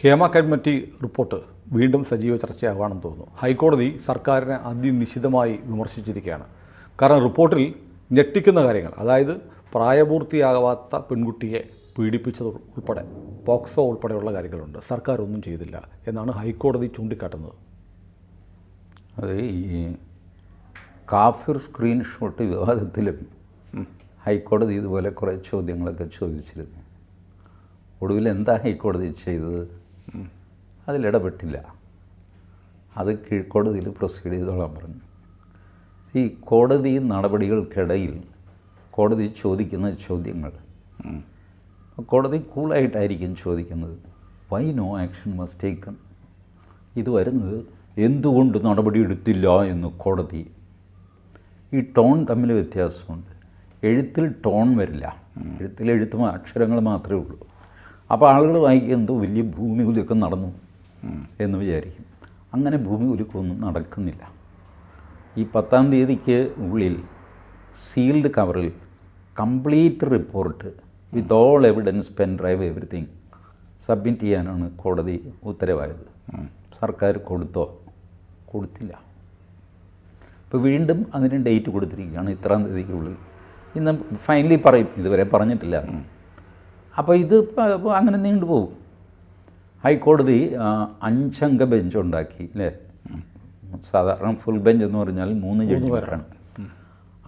Hema committee report വീണ്ടും സജീവ ചർച്ചയാകുകയാണെന്ന് തോന്നുന്നു. ഹൈക്കോടതി സർക്കാരിനെ അതിനിശിതമായി വിമർശിച്ചിരിക്കുകയാണ്. കാരണം റിപ്പോർട്ടിൽ ഞെട്ടിക്കുന്ന കാര്യങ്ങൾ, അതായത് പ്രായപൂർത്തിയാകാത്ത പെൺകുട്ടിയെ പീഡിപ്പിച്ചത് ഉൾപ്പെടെ പോക്സോ ഉൾപ്പെടെയുള്ള കാര്യങ്ങളുണ്ട്. സർക്കാർ ഒന്നും ചെയ്തില്ല എന്നാണ് ഹൈക്കോടതി ചൂണ്ടിക്കാട്ടുന്നത്. അത് ഈ കാഫിർ സ്ക്രീൻഷോട്ട് വിവാദത്തിലും ഹൈക്കോടതി ഇതുപോലെ കുറേ ചോദ്യങ്ങളൊക്കെ ചോദിച്ചിരുന്നു. ഒടുവിൽ എന്താ ഹൈക്കോടതി ചെയ്തത്? അതിലിടപെട്ടില്ല. അത് കീഴ്ക്കോടതിയിൽ പ്രൊസീഡ് ചെയ്തോളാൻ പറഞ്ഞു. ഈ കോടതി നടപടികൾക്കിടയിൽ കോടതി ചോദിക്കുന്ന ചോദ്യങ്ങൾ കോടതി കൂളായിട്ടായിരിക്കും ചോദിക്കുന്നത്. Why no action was taken? ഇത് വരുന്നത് എന്തുകൊണ്ട് നടപടി എടുത്തില്ല എന്ന് കോടതി. ഈ ടോൺ തമ്മിൽ വ്യത്യാസമുണ്ട്. എഴുത്തിൽ ടോൺ വരില്ല. എഴുത്ത് അക്ഷരങ്ങൾ മാത്രമേ ഉള്ളൂ. അപ്പോൾ ആളുകൾ വായിക്കുന്നത് വലിയ ഭൂമി കുലുക്കം നടന്നു എന്ന് വിചാരിക്കും. അങ്ങനെ ഭൂമി കുലുക്കമൊന്നും നടക്കുന്നില്ല. ഈ 10-ാം തീയതിക്ക് ഉള്ളിൽ സീൽഡ് കവറിൽ complete report with all evidence, pen drive, everything submit ചെയ്യാനാണ് കോടതി ഉത്തരവായത്. സർക്കാർ കൊടുത്തോ? കൊടുത്തില്ല. ഇപ്പോൾ വീണ്ടും അതിന് ഡേറ്റ് കൊടുത്തിരിക്കുകയാണ്, 3-ാം തീയതിക്കുള്ളിൽ. ഇന്ന് ഫൈനലി പറയും. ഇതുവരെ പറഞ്ഞിട്ടില്ല. അപ്പോൾ ഇത് അങ്ങനെ നീണ്ടുപോകും. ഹൈക്കോടതി 5-അംഗ ബെഞ്ച് ഉണ്ടാക്കി അല്ലേ? സാധാരണ ഫുൾ ബെഞ്ച് എന്ന് പറഞ്ഞാൽ 3 ജഡ്ജിമാരാണ്.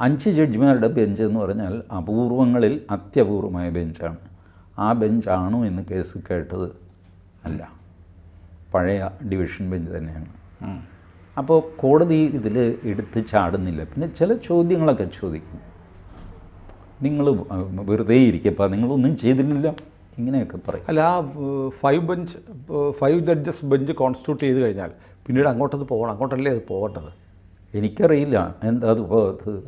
5 ജഡ്ജിമാരുടെ ബെഞ്ച് എന്ന് പറഞ്ഞാൽ അപൂർവങ്ങളിൽ അത്യപൂർവമായ ബെഞ്ചാണ്. ആ ബെഞ്ചാണോ എന്ന് കേസ് കേട്ടത്? അല്ല, പഴയ ഡിവിഷൻ ബെഞ്ച് തന്നെയാണ്. അപ്പോൾ കോടതി ഇതിൽ എടുത്ത് ചാടുന്നില്ല. പിന്നെ ചില ചോദ്യങ്ങളൊക്കെ ചോദിക്കും. നിങ്ങൾ വെറുതെ ഇരിക്കപ്പോൾ നിങ്ങളൊന്നും ചെയ്തില്ല, ഇങ്ങനെയൊക്കെ പറയും. അല്ല, ആ 5 ജഡ്ജസ് ബെഞ്ച് കോൺസ്റ്റിറ്റ്യൂട്ട് ചെയ്ത് കഴിഞ്ഞാൽ പിന്നീട് അങ്ങോട്ടത് പോകണം. അങ്ങോട്ടല്ലേ അത് പോകേണ്ടത്? എനിക്കറിയില്ല എന്താ അത് പോകത്തത്.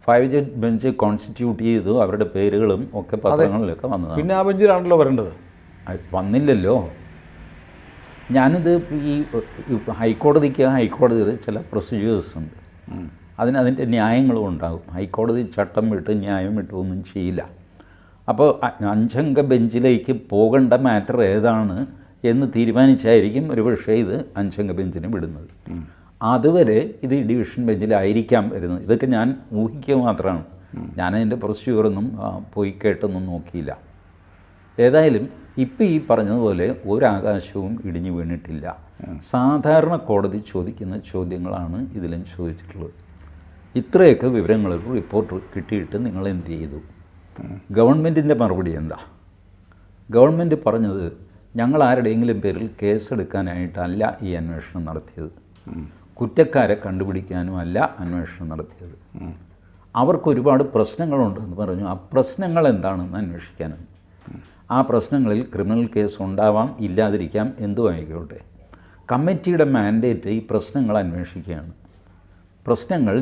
5 ജഡ്ജ് ബെഞ്ച് കോൺസ്റ്റിറ്റ്യൂട്ട് ചെയ്തു, അവരുടെ പേരുകളും ഒക്കെ പത്രങ്ങളിലൊക്കെ വന്നതാണ്. പിന്നെ ആ ബെഞ്ചിലാണല്ലോ വരേണ്ടത്. വന്നില്ലല്ലോ. ഞാനിത് ഈ ഹൈക്കോടതിയിൽ ചില പ്രൊസീജിയേഴ്സ് ഉണ്ട്. അതിൻ്റെ ന്യായങ്ങളും ഉണ്ടാകും. ഹൈക്കോടതി ചട്ടം വിട്ട് ന്യായം വിട്ട് ഒന്നും ചെയ്യില്ല. അപ്പോൾ 5-അംഗ ബെഞ്ചിലേക്ക് പോകേണ്ട മാറ്റർ ഏതാണ് എന്ന് തീരുമാനിച്ചായിരിക്കും ഒരുപക്ഷേ ഇത് 5-അംഗ ബെഞ്ചിന് വിടുന്നത്. അതുവരെ ഇത് ഡിവിഷൻ ബെഞ്ചിലായിരിക്കാം വരുന്നത്. ഇതൊക്കെ ഞാൻ ഊഹിക്കുക മാത്രമാണ്. ഞാനതിൻ്റെ പ്രൊസീജിയറൊന്നും പോയി കേട്ടൊന്നും നോക്കിയില്ല. ഏതായാലും ഇപ്പം ഈ പറഞ്ഞതുപോലെ ഒരാകാശവും ഇടിഞ്ഞു വീണിട്ടില്ല. സാധാരണ കോടതി ചോദിക്കുന്ന ചോദ്യങ്ങളാണ് ഇതിലും ചോദിച്ചിട്ടുള്ളത്. ഇത്രയൊക്കെ വിവരങ്ങൾ റിപ്പോർട്ട് കിട്ടിയിട്ട് നിങ്ങൾ എന്ത് ചെയ്തു? ഗവൺമെൻറ്റിൻ്റെ മറുപടി എന്താ? ഗവൺമെൻറ് പറഞ്ഞത് ഞങ്ങൾ ആരുടെയെങ്കിലും പേരിൽ കേസെടുക്കാനായിട്ടല്ല ഈ അന്വേഷണം നടത്തിയത്, കുറ്റക്കാരെ കണ്ടുപിടിക്കാനും അല്ല അന്വേഷണം നടത്തിയത്. അവർക്ക് ഒരുപാട് പ്രശ്നങ്ങളുണ്ടെന്ന് പറഞ്ഞു. ആ പ്രശ്നങ്ങൾ എന്താണെന്ന് അന്വേഷിക്കാനാണ്. ആ പ്രശ്നങ്ങളിൽ ക്രിമിനൽ കേസ് ഉണ്ടാവാം, ഇല്ലാതിരിക്കാം, എന്തും ആയിക്കോട്ടെ. കമ്മിറ്റിയുടെ മാൻഡേറ്റ് ഈ പ്രശ്നങ്ങൾ അന്വേഷിക്കുകയാണ്. പ്രശ്നങ്ങൾ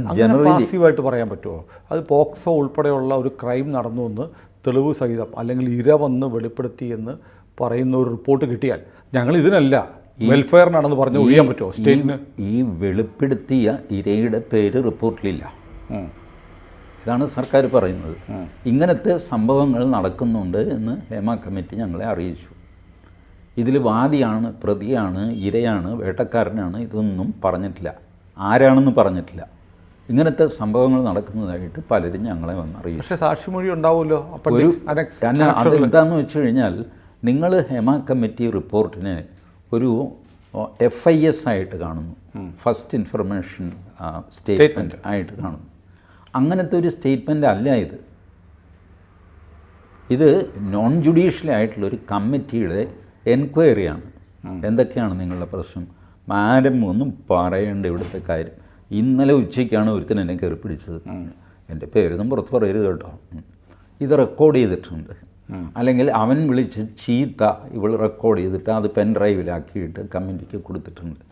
പാസീവായിട്ട് പറയാൻ പറ്റുമോ? അത് പോക്സോ ഉൾപ്പെടെയുള്ള ഒരു ക്രൈം നടന്നു എന്ന് തെളിവ് സഹിതം അല്ലെങ്കിൽ ഇര വന്ന് വെളിപ്പെടുത്തി എന്ന് പറയുന്ന ഒരു റിപ്പോർട്ട് കിട്ടിയാൽ ഞങ്ങൾ ഇതിനല്ല വെൽഫെയറിനാണെന്ന് പറഞ്ഞ് ഒഴിയാൻ പറ്റുമോ സ്റ്റേറ്റിന്? ഈ വെളിപ്പെടുത്തിയ ഇരയുടെ പേര് റിപ്പോർട്ടിലില്ല. ഇതാണ് സർക്കാർ പറയുന്നത്. ഇങ്ങനത്തെ സംഭവങ്ങൾ നടക്കുന്നുണ്ട് എന്ന് ഹേമ കമ്മിറ്റി ഞങ്ങളെ അറിയിച്ചു. ഇതിൽ വാദിയാണ്, പ്രതിയാണ്, ഇരയാണ്, വേട്ടക്കാരനാണ്, ഇതൊന്നും പറഞ്ഞിട്ടില്ല. ആരാണെന്ന് പറഞ്ഞിട്ടില്ല. ഇങ്ങനത്തെ സംഭവങ്ങൾ നടക്കുന്നതായിട്ട് പലരും ഞങ്ങളെ വന്നറിയിച്ചു. പക്ഷേ സാക്ഷിമൊഴി ഉണ്ടാവുമല്ലോ. അതെന്താണെന്ന് വെച്ച് കഴിഞ്ഞാൽ നിങ്ങൾ ഹേമ കമ്മിറ്റി റിപ്പോർട്ടിനെ ഒരു FIS ആയിട്ട് കാണുന്നു, ഫസ്റ്റ് ഇൻഫർമേഷൻ സ്റ്റേറ്റ്മെൻറ്റ് ആയിട്ട് കാണുന്നു. അങ്ങനത്തെ ഒരു സ്റ്റേറ്റ്മെൻ്റ് അല്ല ഇത്. ഇത് നോൺ ജുഡീഷ്യൽ ആയിട്ടുള്ളൊരു കമ്മിറ്റിയുടെ എൻക്വയറിയാണ്. എന്തൊക്കെയാണ് നിങ്ങളുടെ പ്രശ്നം? മാഡം ഒന്നും പറയേണ്ട ഇവിടുത്തെ കാര്യം. ഇന്നലെ ഉച്ചയ്ക്കാണ് ഒരുത്തൻ എന്നെ കയറി പിടിച്ചത്. എൻ്റെ പേരൊന്നും പുറത്ത് പറയരുത് കേട്ടോ. ഇത് റെക്കോർഡ് ചെയ്തിട്ടുണ്ട്. അല്ലെങ്കിൽ അവൻ വിളിച്ച് ചീത്ത ഇവൾ റെക്കോർഡ് ചെയ്തിട്ട് അത് പെൻ ഡ്രൈവിലാക്കിയിട്ട് കമ്മിറ്റിക്ക് കൊടുത്തിട്ടുണ്ട്.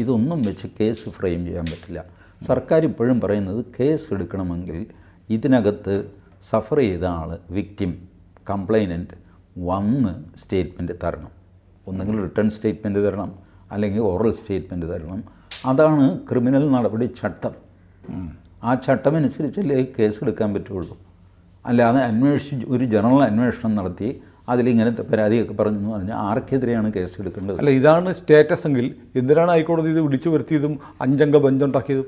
ഇതൊന്നും വെച്ച് കേസ് ഫ്രെയിം ചെയ്യാൻ പറ്റില്ല. സർക്കാർ ഇപ്പോഴും പറയുന്നത് കേസ് എടുക്കണമെങ്കിൽ ഇതിനകത്ത് സഫർ ചെയ്ത ആൾ, വിക്റ്റിം, കംപ്ലൈനൻറ്റ് വന്ന് സ്റ്റേറ്റ്മെൻറ്റ് തരണം. ഒന്നുകിൽ റിട്ടേൺ സ്റ്റേറ്റ്മെൻറ്റ് തരണം, അല്ലെങ്കിൽ ഓറൽ സ്റ്റേറ്റ്മെൻറ്റ് തരണം. അതാണ് ക്രിമിനൽ നടപടി ചട്ടം. ആ ചട്ടമനുസരിച്ചല്ലേ കേസ് എടുക്കാൻ പറ്റുള്ളൂ. അല്ലാതെ ഒരു ജനറൽ അന്വേഷണം നടത്തി അതിലിങ്ങനത്തെ പരാതിയൊക്കെ പറഞ്ഞെന്ന് പറഞ്ഞാൽ ആർക്കെതിരെയാണ് കേസ് എടുക്കേണ്ടത്? അല്ല, ഇതാണ് സ്റ്റേറ്റസ് എങ്കിൽ എന്തിനാണ് ഹൈക്കോടതി ഇത് വിളിച്ചു വരുത്തിയതും 5 അംഗ ബെഞ്ചുണ്ടാക്കിയതും?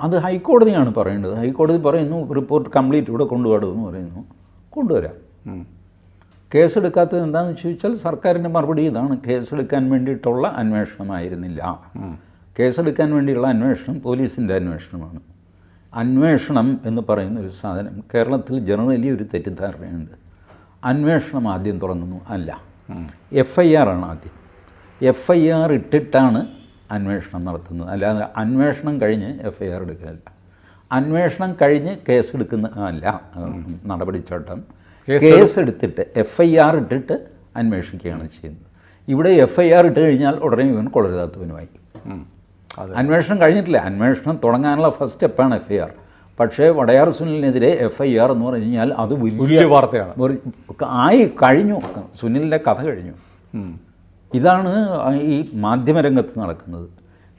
അത് ഹൈക്കോടതിയാണ് പറയേണ്ടത്. ഹൈക്കോടതി പറയുന്നു റിപ്പോർട്ട് കംപ്ലീറ്റ് ഇവിടെ കൊണ്ടുപോകുമെന്ന് പറയുന്നു, കൊണ്ടുവരാം. കേസെടുക്കാത്തത് എന്താണെന്ന് ചോദിച്ചാൽ സർക്കാരിൻ്റെ മറുപടി ഇതാണ്: കേസെടുക്കാൻ വേണ്ടിയിട്ടുള്ള അന്വേഷണമായിരുന്നില്ല. കേസെടുക്കാൻ വേണ്ടിയുള്ള അന്വേഷണം പോലീസിൻ്റെ അന്വേഷണമാണ്. അന്വേഷണം എന്ന് പറയുന്ന ഒരു സാധനം കേരളത്തിൽ ജനറലി ഒരു തെറ്റിദ്ധാരണയുണ്ട്. അന്വേഷണം ആദ്യം തുടങ്ങുന്നു, അല്ല, FIR ആണ് ആദ്യം. FIR ഇട്ടിട്ടാണ് അന്വേഷണം നടത്തുന്നത്, അല്ലാതെ അന്വേഷണം കഴിഞ്ഞ് FIR എടുക്കുകയല്ല. അന്വേഷണം കഴിഞ്ഞ് കേസെടുക്കുന്ന അല്ല നടപടിച്ചട്ടം. കേസെടുത്തിട്ട് FIR ഇട്ടിട്ട് അന്വേഷിക്കുകയാണ് ചെയ്യുന്നത്. ഇവിടെ FIR ഇട്ട് കഴിഞ്ഞാൽ ഉടനെ ഇവൻ കൊള്ളരുതാത്തവനുമായി. അന്വേഷണം കഴിഞ്ഞിട്ടില്ല, അന്വേഷണം തുടങ്ങാനുള്ള ഫസ്റ്റ് സ്റ്റെപ്പാണ് FIR. പക്ഷേ വടയാർ സുനിലിനെതിരെ FIR എന്ന് പറഞ്ഞു കഴിഞ്ഞാൽ അത് വലിയ വാർത്തയാണ്. കഴിഞ്ഞു, സുനിലിൻ്റെ കഥ കഴിഞ്ഞു. ഇതാണ് ഈ മാധ്യമരംഗത്ത് നടക്കുന്നത്.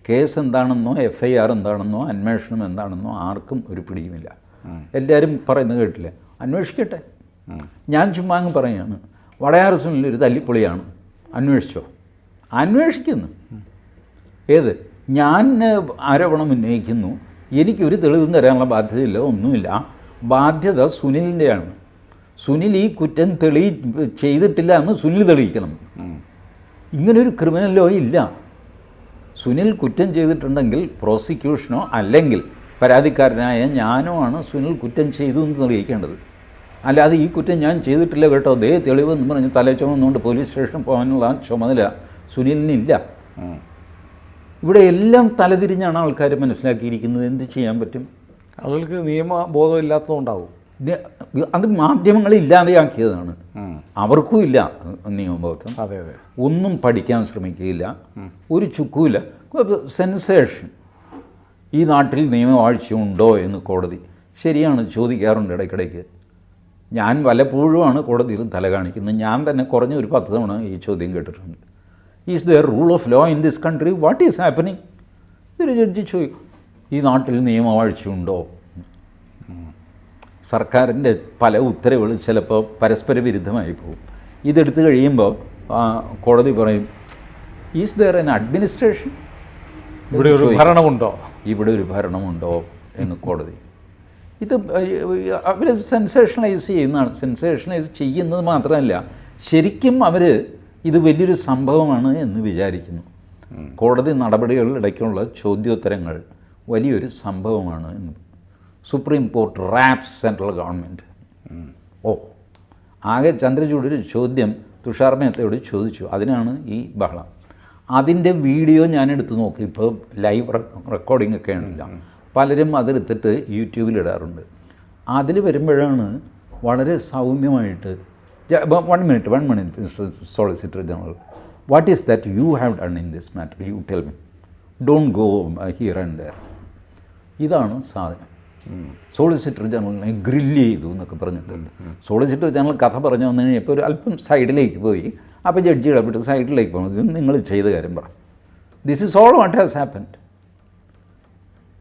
കേസ് എന്താണെന്നോ FIR എന്താണെന്നോ അന്വേഷണം എന്താണെന്നോ ആർക്കും ഒരു പിടിയുമില്ല. എല്ലാവരും പറയുന്നത് കേട്ടില്ലേ, അന്വേഷിക്കട്ടെ. ഞാൻ ചുമ്മാ അങ്ങ് പറയുകയാണ്, വടയാർ സുനിൽ ഒരു തല്ലിപ്പൊളിയാണ്, അന്വേഷിച്ചോ? അന്വേഷിക്കുന്നു. ഏത്? ഞാൻ ആരോപണം ഉന്നയിക്കുന്നു, എനിക്കൊരു തെളിവും തരാനുള്ള ബാധ്യതയില്ല, ഒന്നുമില്ല. ബാധ്യത സുനിലിൻ്റെയാണ്. സുനിൽ ഈ കുറ്റം ചെയ്തിട്ടില്ല എന്ന് സുനിൽ തെളിയിക്കണം. ഇങ്ങനൊരു ക്രിമിനൽ ലോ ഇല്ല. സുനിൽ കുറ്റം ചെയ്തിട്ടുണ്ടെങ്കിൽ പ്രോസിക്യൂഷനോ അല്ലെങ്കിൽ പരാതിക്കാരനായ ഞാനോ ആണ് സുനിൽ കുറ്റം ചെയ്തു എന്ന് തെളിയിക്കേണ്ടത്. അല്ലാതെ ഈ കുറ്റം ഞാൻ ചെയ്തിട്ടില്ല കേട്ടോ, ദേ തെളിവെന്ന് പറഞ്ഞ് തല ചുമന്നുകൊണ്ട് പോലീസ് സ്റ്റേഷനിൽ പോകാനുള്ള ചുമതല സുനിലിനില്ല. ഇവിടെ എല്ലാം തലതിരിഞ്ഞാണ് ആൾക്കാർ മനസ്സിലാക്കിയിരിക്കുന്നത്. എന്ത് ചെയ്യാൻ പറ്റും? ആളുകൾക്ക് നിയമബോധം ഇല്ലാത്തതുകൊണ്ടാവും. അത് മാധ്യമങ്ങൾ ഇല്ലാതെയാക്കിയതാണ്. അവർക്കും ഇല്ല നിയമബോധം. അതെ അതെ. ഒന്നും പഠിക്കാൻ ശ്രമിക്കുകയില്ല, ഒരു ചുക്കുമില്ല. സെൻസേഷൻ. ഈ നാട്ടിൽ നിയമവാഴ്ചയുണ്ടോ എന്ന് കോടതി ശരിയാണ് ചോദിക്കാറുണ്ട് ഇടയ്ക്കിടയ്ക്ക്. ഞാൻ വല്ലപ്പോഴുമാണ് കോടതിയിൽ തല കാണിക്കുന്നത്. ഞാൻ തന്നെ കുറഞ്ഞ ഒരു 10 തവണ ഈ ചോദ്യം കേട്ടിട്ടുണ്ട്. Is there rule of law in this country? What is happening? ഇതൊരു ജഡ്ജി ചോദിക്കും, ഈ നാട്ടിൽ നിയമവാഴ്ചയുണ്ടോ? സർക്കാരിൻ്റെ പല ഉത്തരവുകൾ ചിലപ്പോൾ പരസ്പര വിരുദ്ധമായി പോകും. ഇതെടുത്ത് കഴിയുമ്പോൾ കോടതി പറയും, ഈസ് ദർ എൻ അഡ്മിനിസ്ട്രേഷൻ? ഇവിടെ ഒരു ഭരണമുണ്ടോ? ഇവിടെ ഒരു ഭരണമുണ്ടോ എന്ന് കോടതി. ഇത് അവർ സെൻസേഷണലൈസ് ചെയ്യുന്നതാണ്. സെൻസേഷണലൈസ് ചെയ്യുന്നത് മാത്രമല്ല, ശരിക്കും അവർ ഇത് വലിയൊരു സംഭവമാണ് എന്ന് വിചാരിക്കുന്നു. കോടതി നടപടികളുടെ ഇടയ്ക്കുള്ള ചോദ്യോത്തരങ്ങൾ വലിയൊരു സംഭവമാണ് എന്ന്. Supreme court wraps central government. ആകെ ചന്ദ്രചൂഡ് ഒരു ചോദ്യം തുഷാർ മേത്തയോട് ചോദിച്ചു, അതിനാണ് ഈ ബഹളം. അതിൻ്റെ വീഡിയോ ഞാൻ എടുത്ത് നോക്കി. ഇപ്പോൾ ലൈവ് റെക്കോർഡിംഗ് ഒക്കെ ഉണ്ടല്ലോ, പലരും അതെടുത്തിട്ട് യൂട്യൂബിലിടാറുണ്ട്. അതിൽ വരുമ്പോഴാണ് വളരെ സൗമ്യമായിട്ട്, one minute, Mr. Solicitor General, what is that you have done in this matter? You tell me. Don't go here and there. ഇതാണ് സാധനം. സോളിസിറ്റർ ജനറലിനെ ഗ്രില്ല് ചെയ്തു എന്നൊക്കെ പറഞ്ഞിട്ടുണ്ട്. സോളിസിറ്റർ ജനറൽ കഥ പറഞ്ഞു വന്നു കഴിഞ്ഞപ്പോൾ ഒരു അല്പം സൈഡിലേക്ക് പോയി. അപ്പോൾ ജഡ്ജി ഇടപെട്ട് സൈഡിലേക്ക് പോകുന്നത് നിങ്ങൾ ചെയ്ത കാര്യം പറ. This is all what has happened.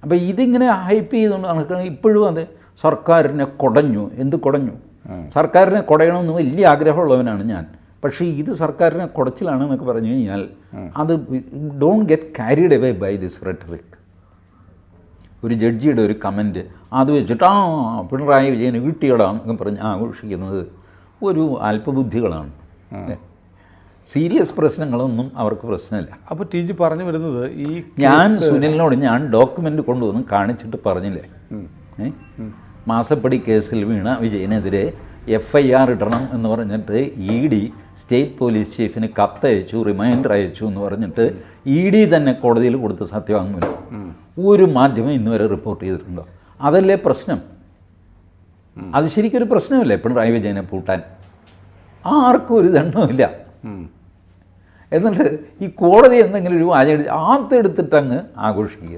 അപ്പോൾ ഇതിങ്ങനെ ഹൈപ്പ് ചെയ്തുകൊണ്ട് നടക്കണം. ഇപ്പോഴും അത് സർക്കാരിനെ കുടഞ്ഞു. എന്ത് കുടഞ്ഞു? സർക്കാരിനെ കുടയണമെന്ന് വലിയ ആഗ്രഹമുള്ളവനാണ് ഞാൻ. പക്ഷേ ഇത് സർക്കാരിനെ കുടച്ചിലാണ് എന്നൊക്കെ പറഞ്ഞു കഴിഞ്ഞാൽ അത് don't get carried away by this rhetoric. ഒരു ജഡ്ജിയുടെ ഒരു കമൻറ്റ് അത് വെച്ചിട്ട് പിണറായി വിജയന് വീട്ടിയിടാന്നൊക്കെ പറഞ്ഞ് ആഘോഷിക്കുന്നത് ഒരു അല്പബുദ്ധികളാണ്. സീരിയസ് പ്രശ്നങ്ങളൊന്നും അവർക്ക് പ്രശ്നമില്ല. അപ്പോൾ ടി ജി പറഞ്ഞു വരുന്നത്, ഈ ഞാൻ സുനിലിനോട് ഞാൻ ഡോക്യുമെൻ്റ് കൊണ്ടുവന്ന് കാണിച്ചിട്ട് പറഞ്ഞില്ലേ, മാസപ്പടി കേസിൽ വീണ വിജയനെതിരെ FIR ഇടണം എന്ന് പറഞ്ഞിട്ട് ED സ്റ്റേറ്റ് പോലീസ് ചീഫിന് കത്തയച്ചു, റിമൈൻഡർ അയച്ചു എന്ന് പറഞ്ഞിട്ട് ED തന്നെ കോടതിയിൽ കൊടുത്ത സത്യവാങ്മൂലം ഒരു മാധ്യമം ഇന്ന് വരെ റിപ്പോർട്ട് ചെയ്തിട്ടുണ്ടോ? അതല്ലേ പ്രശ്നം? അത് ശരിക്കൊരു പ്രശ്നമല്ലേ പിണറായി വിജയനെ പൂട്ടാൻ? ആർക്കും ഒരു ദണ്ണവുമില്ല. എന്നിട്ട് ഈ കോടതി എന്തെങ്കിലും ഒരു വാചകം ആത്തെടുത്തിട്ട് അങ്ങ് ആഘോഷിക്കുക.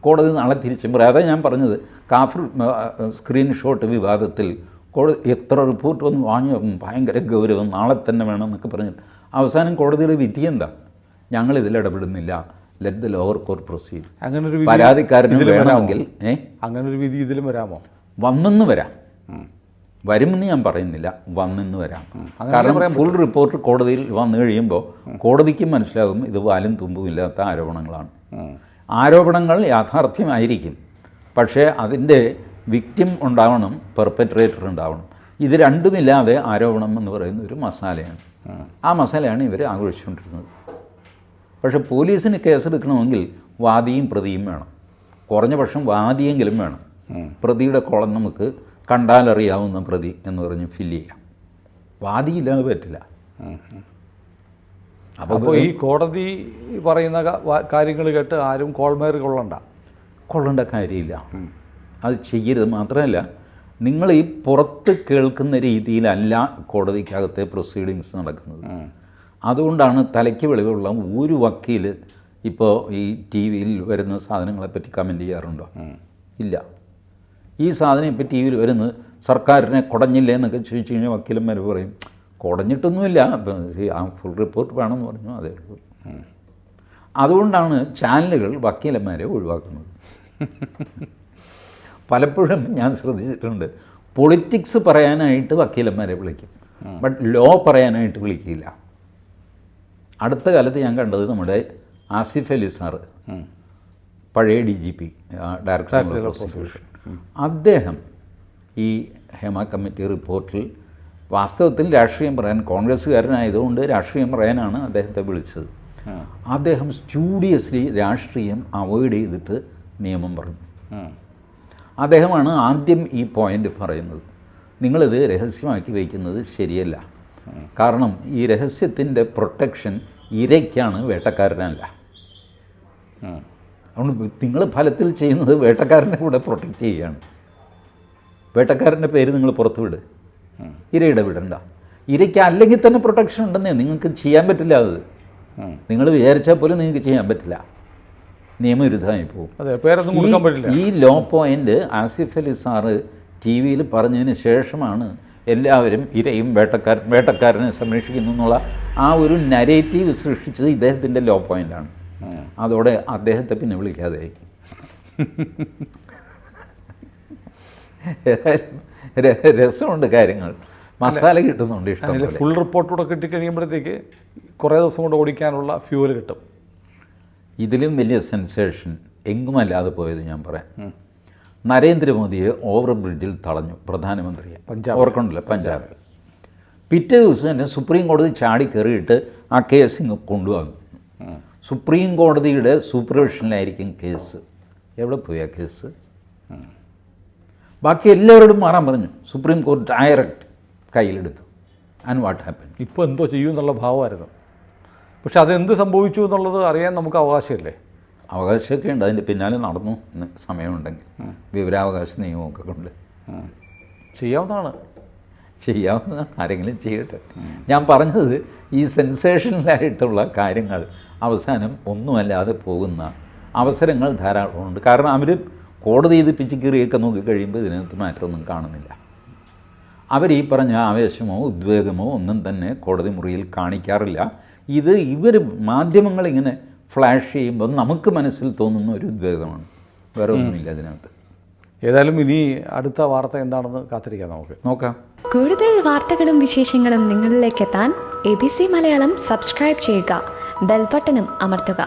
കോടതി നാളെ തിരിച്ചും പറയാം. അതാ ഞാൻ പറഞ്ഞത്, കാഫർ സ്ക്രീൻഷോട്ട് വിവാദത്തിൽ കോടതി എത്ര റിപ്പോർട്ട് വന്ന് വാങ്ങി, ഭയങ്കര ഗൗരവം, നാളെ തന്നെ വേണം എന്നൊക്കെ പറഞ്ഞിട്ട് അവസാനം കോടതിയുടെ വിധി എന്താ? ഞങ്ങളിതിൽ ഇടപെടുന്നില്ല, let the lower court proceed. അങ്ങനൊരു പരാതിക്കാരന് വേണമെങ്കിൽ അങ്ങനൊരു വിധി ഇതിലും വരാമോ? വന്നെന്ന് വരാം. വരുമെന്ന് ഞാൻ പറയുന്നില്ല, വന്നെന്ന് വരാം. കാരണം ഫുൾ റിപ്പോർട്ട് കോടതിയിൽ വന്നു കഴിയുമ്പോൾ കോടതിക്കും മനസ്സിലാകും ഇത് വാലും തുമ്പും ഇല്ലാത്ത ആരോപണങ്ങളാണ്. ആരോപണങ്ങൾ യാഥാർത്ഥ്യമായിരിക്കും, പക്ഷേ അതിൻ്റെ വിക്ടിം ഉണ്ടാവണം, പെർപെട്രേറ്റർ ഉണ്ടാവണം. ഇത് രണ്ടുമില്ലാതെ ആരോപണം എന്ന് പറയുന്ന ഒരു മസാലയാണ്. ആ മസാലയാണ് ഇവർ ആഘോഷിച്ചുകൊണ്ടിരുന്നത്. പക്ഷേ പോലീസിന് കേസെടുക്കണമെങ്കിൽ വാദിയും പ്രതിയും വേണം, കുറഞ്ഞ പക്ഷം വാദിയെങ്കിലും വേണം. പ്രതിയുടെ കോളം നമുക്ക് കണ്ടാലറിയാവുന്ന പ്രതി എന്ന് പറഞ്ഞ് ഫില്ല് ചെയ്യാം, വാദിയില്ലാതെ പറ്റില്ല. അപ്പോൾ ഈ കോടതി പറയുന്ന കാര്യങ്ങൾ കേട്ട് ആരും കോൾമേർ കൊള്ളേണ്ട കാര്യമില്ല, അത് ചെയ്യരുത്. മാത്രമല്ല, നിങ്ങൾ ഈ പുറത്ത് കേൾക്കുന്ന രീതിയിലല്ല കോടതിക്കകത്തെ പ്രൊസീഡിങ്സ് നടക്കുന്നത്. അതുകൊണ്ടാണ് തലയ്ക്ക് വെളിവുള്ള ഒരു വക്കീൽ ഇപ്പോൾ ഈ ടി വിയിൽ വരുന്ന സാധനങ്ങളെപ്പറ്റി കമൻറ്റ് ചെയ്യാറുണ്ടോ? ഇല്ല. ഈ സാധനം ഇപ്പോൾ ടി വിയിൽ വരുന്നത് സർക്കാരിനെ കുടഞ്ഞില്ലേ എന്നൊക്കെ ചോദിച്ചു കഴിഞ്ഞാൽ വക്കീലന്മാർ പറയും കുടഞ്ഞിട്ടൊന്നുമില്ല, ആ ഫുൾ റിപ്പോർട്ട് വേണമെന്ന് പറഞ്ഞു, അതേ ഉള്ളൂ. അതുകൊണ്ടാണ് ചാനലുകൾ വക്കീലന്മാരെ ഒഴിവാക്കുന്നത്. പലപ്പോഴും ഞാൻ ശ്രദ്ധിച്ചിട്ടുണ്ട്, പൊളിറ്റിക്സ് പറയാനായിട്ട് വക്കീലന്മാരെ വിളിക്കും, ബട്ട് ലോ പറയാനായിട്ട് വിളിക്കില്ല. അടുത്ത കാലത്ത് ഞാൻ കണ്ടത് നമ്മുടെ ആസിഫ് അലി സാറ്, പഴയ DGP, ഡയറക്ടർ ഓഫ് പ്രോസിക്യൂഷൻ, അദ്ദേഹം ഈ ഹേമ കമ്മിറ്റി റിപ്പോർട്ടിൽ വാസ്തവത്തിൽ രാഷ്ട്രീയം പറയാൻ, കോൺഗ്രസ്സുകാരനായതുകൊണ്ട് രാഷ്ട്രീയം പറയാനാണ് അദ്ദേഹത്തെ വിളിച്ചത്. അദ്ദേഹം സ്റ്റുഡിയസ്ലി രാഷ്ട്രീയം അവോയ്ഡ് ചെയ്തിട്ട് നിയമം പറഞ്ഞു. അദ്ദേഹമാണ് ആദ്യം ഈ പോയിൻ്റ് പറയുന്നത്, നിങ്ങളിത് രഹസ്യമാക്കി വയ്ക്കുന്നത് ശരിയല്ല. കാരണം ഈ രഹസ്യത്തിൻ്റെ പ്രൊട്ടക്ഷൻ ഇരയ്ക്കാണ്, വേട്ടക്കാരനല്ല. അതുകൊണ്ട് നിങ്ങൾ ഫലത്തിൽ ചെയ്യുന്നത് വേട്ടക്കാരനെ കൂടെ പ്രൊട്ടക്റ്റ് ചെയ്യുകയാണ്. വേട്ടക്കാരൻ്റെ പേര് നിങ്ങൾ പുറത്ത് വിട്, ഇരയുടെ വിടണ്ട. ഇരയ്ക്ക് അല്ലെങ്കിൽ തന്നെ പ്രൊട്ടക്ഷൻ ഉണ്ടെന്നേ, നിങ്ങൾക്ക് ചെയ്യാൻ പറ്റില്ല. അത് നിങ്ങൾ വിചാരിച്ചാൽ പോലും നിങ്ങൾക്ക് ചെയ്യാൻ പറ്റില്ല, നിയമവിരുദ്ധമായി പോകും. ഈ law point Asif Ali sir T വിയിൽ പറഞ്ഞതിന് ശേഷമാണ് എല്ലാവരും ഇരയും വേട്ടക്കാരനെ സംരക്ഷിക്കുന്നു എന്നുള്ള ആ ഒരു നരേറ്റീവ് സൃഷ്ടിച്ചത് ഇദ്ദേഹത്തിൻ്റെ ലോ പോയിൻ്റാണ്. അതോടെ അദ്ദേഹത്തെ പിന്നെ വിളിക്കാതെ രസമുണ്ട് കാര്യങ്ങൾ, മസാല കിട്ടുന്നുണ്ട്. ഇഷ്ടം ഫുൾ റിപ്പോർട്ടൂടെ കിട്ടിക്കഴിയുമ്പോഴത്തേക്ക് കുറേ ദിവസം കൊണ്ട് ഓടിക്കാനുള്ള ഫ്യൂവൽ കിട്ടും. ഇതിലും വലിയ സെൻസേഷൻ എങ്ങുമല്ലാതെ പോയത് ഞാൻ പറയാം. നരേന്ദ്രമോദിയെ ഓവർ ബ്രിഡ്ജിൽ തടഞ്ഞു പ്രധാനമന്ത്രിയെ, ഓർക്കണ്ടല്ലോ, പഞ്ചാബിൽ. പിറ്റേ ദിവസം തന്നെ സുപ്രീം കോടതി ചാടി കയറിയിട്ട് ആ കേസ് ഇങ്ങ് കൊണ്ടുവന്നു. സുപ്രീം കോടതിയുടെ സൂപ്പർവിഷനിലായിരിക്കും കേസ്. എവിടെ പോയി ആ കേസ്? ബാക്കി എല്ലാവരോടും മാറാൻ പറഞ്ഞു. സുപ്രീം കോടതി ഡയറക്റ്റ് കയ്യിലെടുത്തു. And what happen? ഇപ്പോൾ എന്തോ ചെയ്യും എന്നുള്ള ഭാവമായിരുന്നു. പക്ഷെ അതെന്ത് സംഭവിച്ചു എന്നുള്ളത് അറിയാൻ നമുക്ക് അവകാശമില്ലേ? അവകാശമൊക്കെ ഉണ്ട്, അതിൻ്റെ പിന്നാലെ നടന്നു സമയമുണ്ടെങ്കിൽ. വിവരാവകാശ നിയമമൊക്കെ കൊണ്ട് ചെയ്യാവുന്നതാണ്. ആരെങ്കിലും ചെയ്യട്ടെ. ഞാൻ പറഞ്ഞത് ഈ സെൻസേഷനലായിട്ടുള്ള കാര്യങ്ങൾ അവസാനം ഒന്നുമല്ലാതെ പോകുന്ന അവസരങ്ങൾ ധാരാളമുണ്ട്. കാരണം അവർ കോടതി ഇത് പിച്ചിക്കീറിയൊക്കെ നോക്കി കഴിയുമ്പോൾ ഇതിനകത്ത് മാറ്റമൊന്നും കാണുന്നില്ല. അവർ ഈ പറഞ്ഞ ആവേശമോ ഉദ്വേഗമോ ഒന്നും തന്നെ കോടതി മുറിയിൽ കാണിക്കാറില്ല. ഇത് ഇവർ മാധ്യമങ്ങളിങ്ങനെ ഫ്ലാഷ് ചെയ്യുമ്പോൾ നമുക്ക് മനസ്സിൽ തോന്നുന്ന ഒരു ഉദ്വേഗമാണ്, വേറെ ഒന്നുമില്ല അതിനകത്ത്. ഏതായാലും ഇനി അടുത്ത വാർത്ത എന്താണെന്ന് കാത്തിരിക്കാം, നമുക്ക് നോക്കാം. കൂടുതൽ വാർത്തകളും വിശേഷങ്ങളും നിങ്ങളിലേക്ക് എത്താൻ ABC മലയാളം സബ്സ്ക്രൈബ് ചെയ്യുക, ബെൽ ബട്ടണും അമർത്തുക.